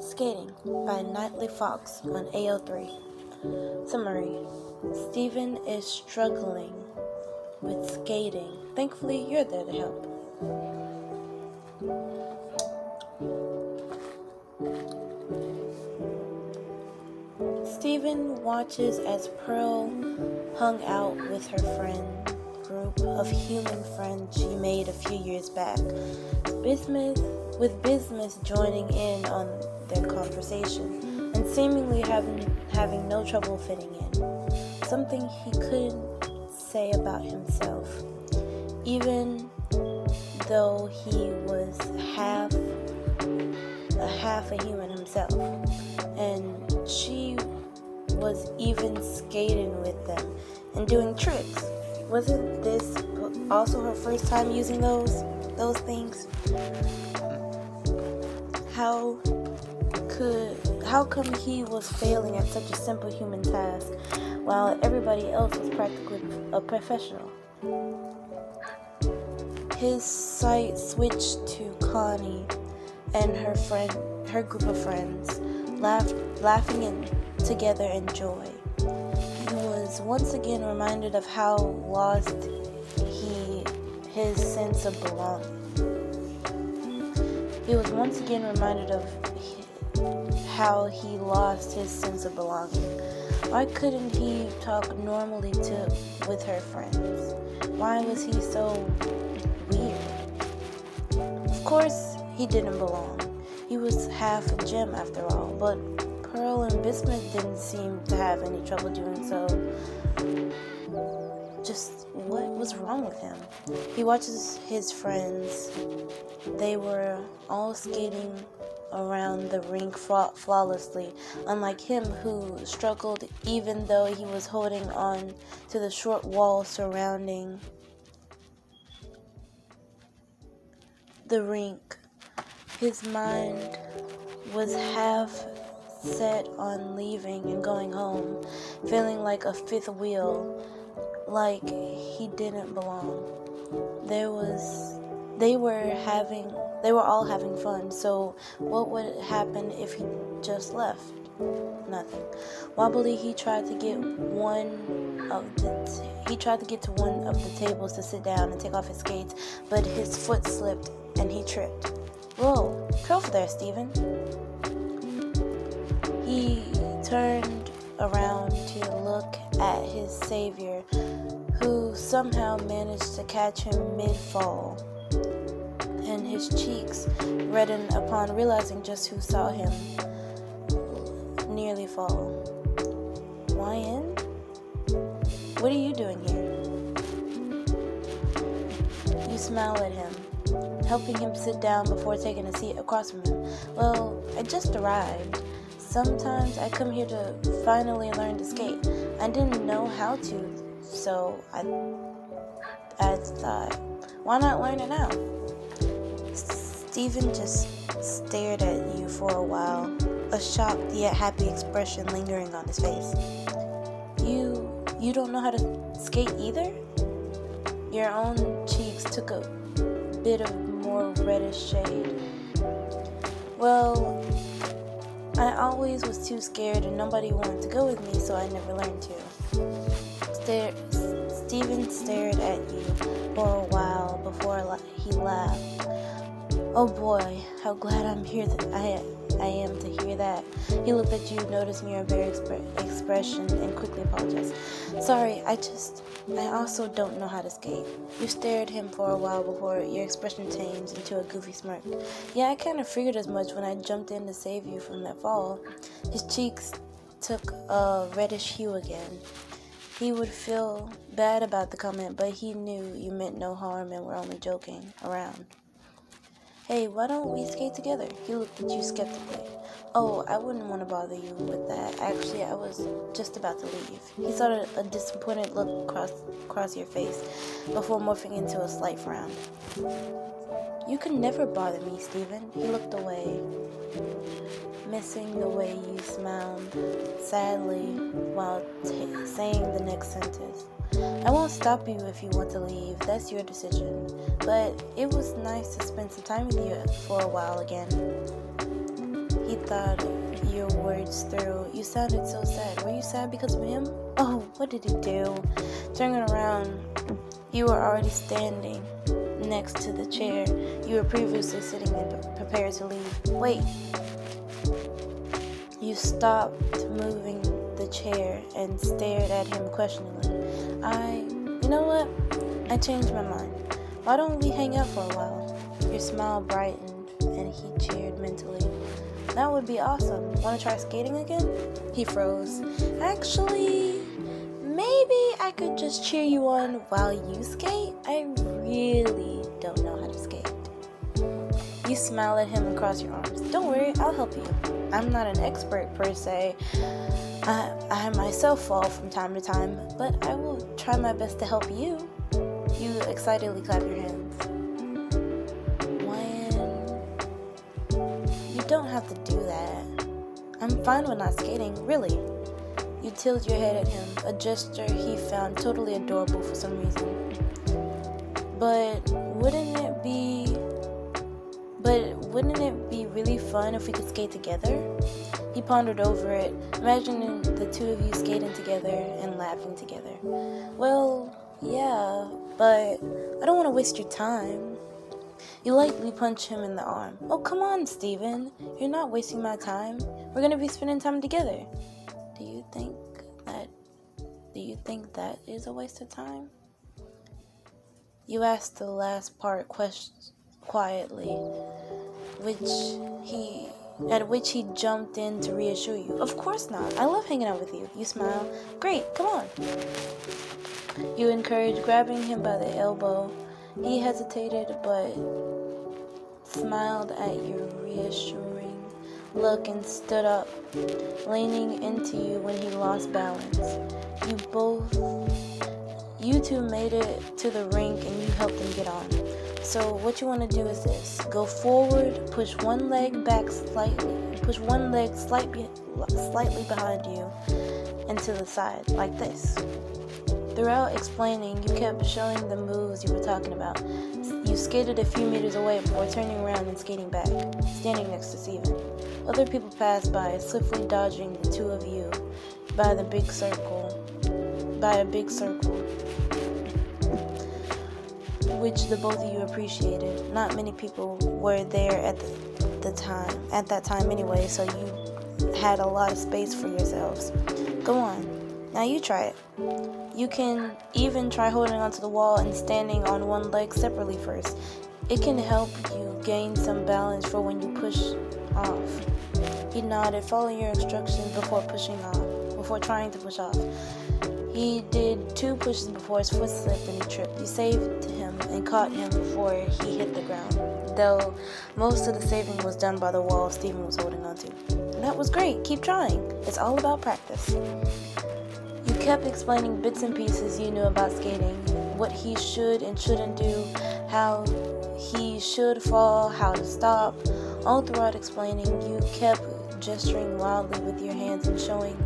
Skating by NightyFox on AO3. Summary: Steven is struggling with skating. Thankfully, you're there to help. Steven watches as Pearl hung out with her group of human friends she made a few years back, with Bismuth joining in on their conversation and seemingly having no trouble fitting in, something he couldn't say about himself, even though he was half a human himself, and she was even skating with them and doing tricks. Wasn't this also her first time using those things? How come he was failing at such a simple human task while everybody else was practically a professional? His sight switched to Connie and her group of friends, laughing together in joy. He was once again reminded of how lost his sense of belonging. He was once again reminded of how he lost his sense of belonging. Why couldn't he talk normally with her friends? Why was he so weird? Of course, he didn't belong. He was half a gem after all, but Pearl and Bismuth didn't seem to have any trouble doing so. Just what was wrong with him? He watches his friends. They were all skating around the rink flawlessly, unlike him who struggled even though he was holding on to the short wall surrounding the rink. His mind was half set on leaving and going home, feeling like a fifth wheel, like he didn't belong. They were all having fun, so what would happen if he just left? Nothing. Wobbly, he tried to get to one of the tables to sit down and take off his skates, but his foot slipped and he tripped. Whoa, careful there, Steven. He turned around to look at his savior, who somehow managed to catch him mid-fall, and his cheeks reddened upon realizing just who saw him nearly fall. YN? What are you doing here? You smile at him, helping him sit down before taking a seat across from him. Well, I just arrived. Sometimes I come here to finally learn to skate. I didn't know how to, so I thought, why not learn it now? Steven just stared at you for a while, a shocked yet happy expression lingering on his face. You don't know how to skate either? Your own cheeks took a bit of more reddish shade. Well, I always was too scared and nobody wanted to go with me, so I never learned to. Steven stared at you for a while before he laughed. Oh boy, how glad I am to hear that. He looked at you, noticing your embarrassed expression, and quickly apologized. Sorry, I also don't know how to skate. You stared at him for a while before your expression changed into a goofy smirk. Yeah, I kind of figured as much when I jumped in to save you from that fall. His cheeks took a reddish hue again. He would feel bad about the comment, but he knew you meant no harm and were only joking around. Hey, why don't we skate together? He looked at you skeptically. Oh, I wouldn't want to bother you with that. Actually, I was just about to leave. He saw a disappointed look across your face before morphing into a slight frown. You can never bother me, Steven. He looked away, missing the way you smiled sadly while saying the next sentence. I won't stop you if you want to leave. That's your decision. But it was nice to spend some time with you for a while again. He thought your words through. You sounded so sad. Were you sad because of him? Oh, what did he do? Turning around, you were already standing next to the chair you were previously sitting in, prepared to leave. Wait. You stopped moving the chair and stared at him questioningly. You know what? I changed my mind. Why don't we hang out for a while? Your smile brightened and he cheered mentally. That would be awesome. Want to try skating again? He froze. Actually, maybe I could just cheer you on while you skate. I really don't know how to skate. You smile at him and cross your arms. Don't worry, I'll help you. I'm not an expert per se. I myself fall from time to time, but I will try my best to help you. You excitedly clap your hands. You don't have to do that. I'm fine with not skating, really. You tilt your head at him, a gesture he found totally adorable for some reason. But wouldn't it be really fun if we could skate together? He pondered over it, imagining the two of you skating together and laughing together. Well, yeah, but I don't want to waste your time. You lightly punch him in the arm. Oh, come on, Steven. You're not wasting my time. We're going to be spending time together. Do you think that is a waste of time? You asked the last part quietly, at which he jumped in to reassure you. Of course not. I love hanging out with you. You smile. Great, come on. You encouraged, grabbing him by the elbow. He hesitated, but smiled at your reassuring look and stood up, leaning into you when he lost balance. You two made it to the rink and you helped him get on. So what you want to do is this. Go forward, push one leg slightly behind you and to the side, like this. Throughout explaining, you kept showing the moves you were talking about. You skated a few meters away before turning around and skating back, standing next to Steven. Other people passed by, swiftly dodging the two of you by a big circle, which the both of you appreciated. Not many people were there at that time anyway, so you had a lot of space for yourselves. Go on, now you try it. You can even try holding onto the wall and standing on one leg separately first. It can help you gain some balance for when you push off. He nodded, following your instructions before trying to push off. He did 2 pushes before his foot slipped and he tripped. You saved him and caught him before he hit the ground, though most of the saving was done by the wall Steven was holding onto. That was great. Keep trying. It's all about practice. You kept explaining bits and pieces you knew about skating, what he should and shouldn't do, how he should fall, how to stop. All throughout explaining, you kept gesturing wildly with your hands and showing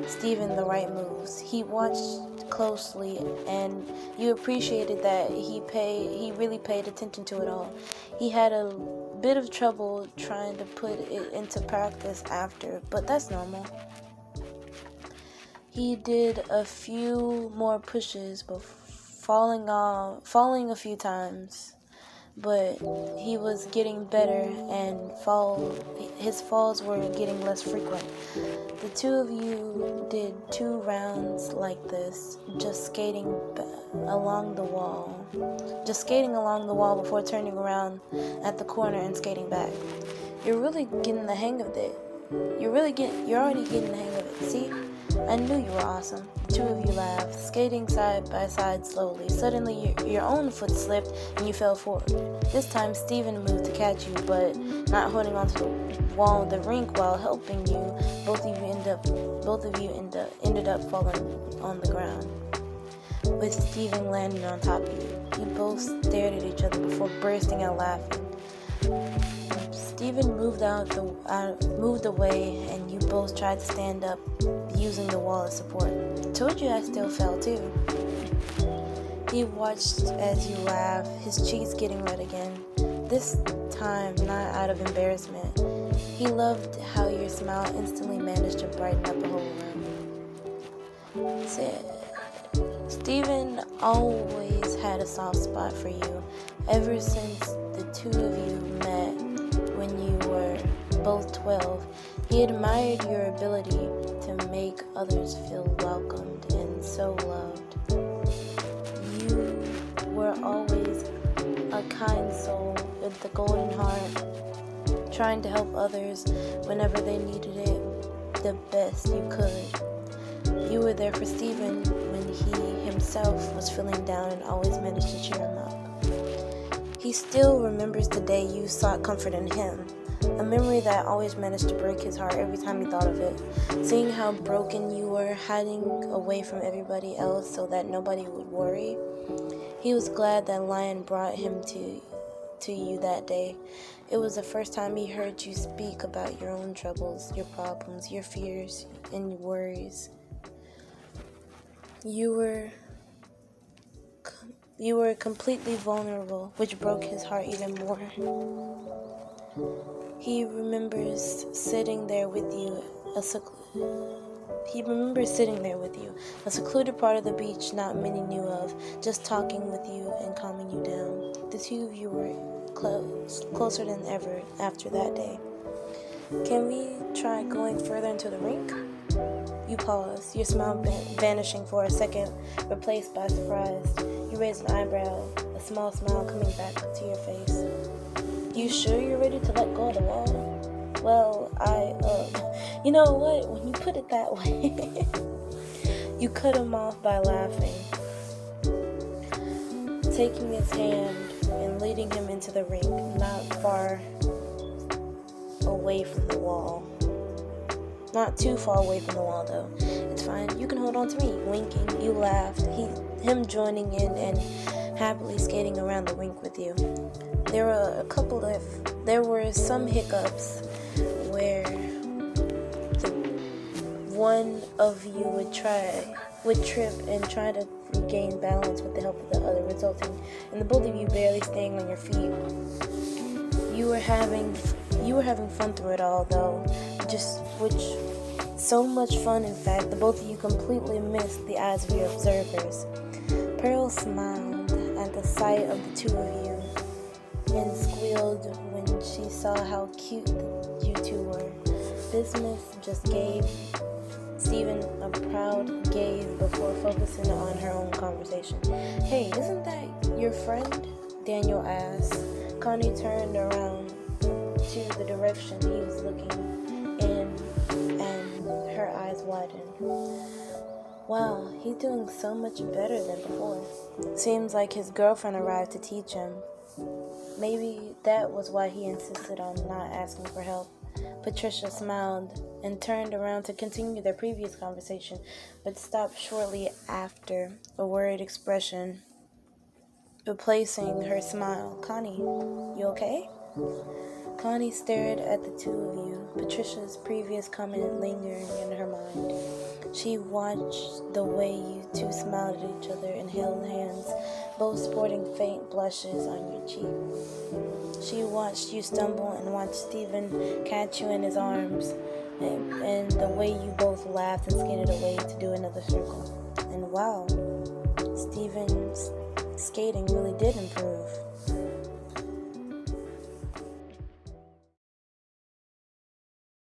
Steven the right moves. He watched closely and you appreciated that he really paid attention to it all. He had a bit of trouble trying to put it into practice after, but that's normal. He did a few more pushes, but falling a few times, but he was getting better and his falls were getting less frequent. The two of you did 2 rounds like this, just skating along the wall before turning around at the corner and skating back. You're really getting the hang of it. You're already getting the hang of it. See? I knew you were awesome. The 2 of you laughed, skating side by side slowly. Suddenly, your own foot slipped and you fell forward. This time, Steven moved to catch you, but not holding onto the wall of the rink while helping you. Both of you ended up falling on the ground, with Steven landing on top of you. You both stared at each other before bursting out laughing. Steven moved away, and you both tried to stand up, using the wall as support. Told you I still fell too. He watched as you laughed, his cheeks getting red again. This time, not out of embarrassment. He loved how your smile instantly managed to brighten up a whole room. Steven always had a soft spot for you ever since the two of you met when you were both 12. He admired your ability to make others feel welcomed and so loved. You were always a kind soul with the golden heart, trying to help others whenever they needed it the best you could. You were there for Steven when he himself was feeling down and always managed to cheer him up. He still remembers the day you sought comfort in him, a memory that always managed to break his heart every time he thought of it. Seeing how broken you were, hiding away from everybody else so that nobody would worry, he was glad that Lion brought him to you that day. It was the first time he heard you speak about your own troubles, your problems, your fears, and your worries. You were completely vulnerable, which broke his heart even more. He remembers sitting there with you, a secluded part of the beach not many knew of, just talking with you and calming you down. The two of you were closer than ever after that day. Can we try going further into the rink? You pause, your smile vanishing for a second, replaced by surprise. You raise an eyebrow, a small smile coming back to your face. You sure you're ready to let go of the wall? Well, you know what? When you put it that way, you cut him off by laughing, taking his hand and leading him into the rink, not far away from the wall. Not too far away from the wall, though. It's fine. You can hold on to me. Winking, you laughed. Him joining in and happily skating around the rink with you. There were some hiccups where one of you would trip and try to regain balance with the help of the other, resulting in the both of you barely staying on your feet. You were having fun through it all, though. So much fun, in fact, the both of you completely missed the eyes of your observers. Pearl smiled at the sight of the two of you and squealed when she saw how cute you two were. Business just gave Steven a proud gaze before focusing on her own conversation. Hey, isn't that your friend? Daniel asked. Connie turned around to the direction he was looking in, and her eyes widened. Wow, he's doing so much better than before. Seems like his girlfriend arrived to teach him. Maybe that was why he insisted on not asking for help. Patricia smiled and turned around to continue their previous conversation, but stopped shortly after a worried expression replacing her smile. Connie, you okay? Connie stared at the two of you, Patricia's previous comment lingering in her mind. She watched the way you two smiled at each other and held hands, both sporting faint blushes on your cheek. She watched you stumble and watched Steven catch you in his arms, and the way you both laughed and skated away to do another circle. And wow, Steven's skating really did improve.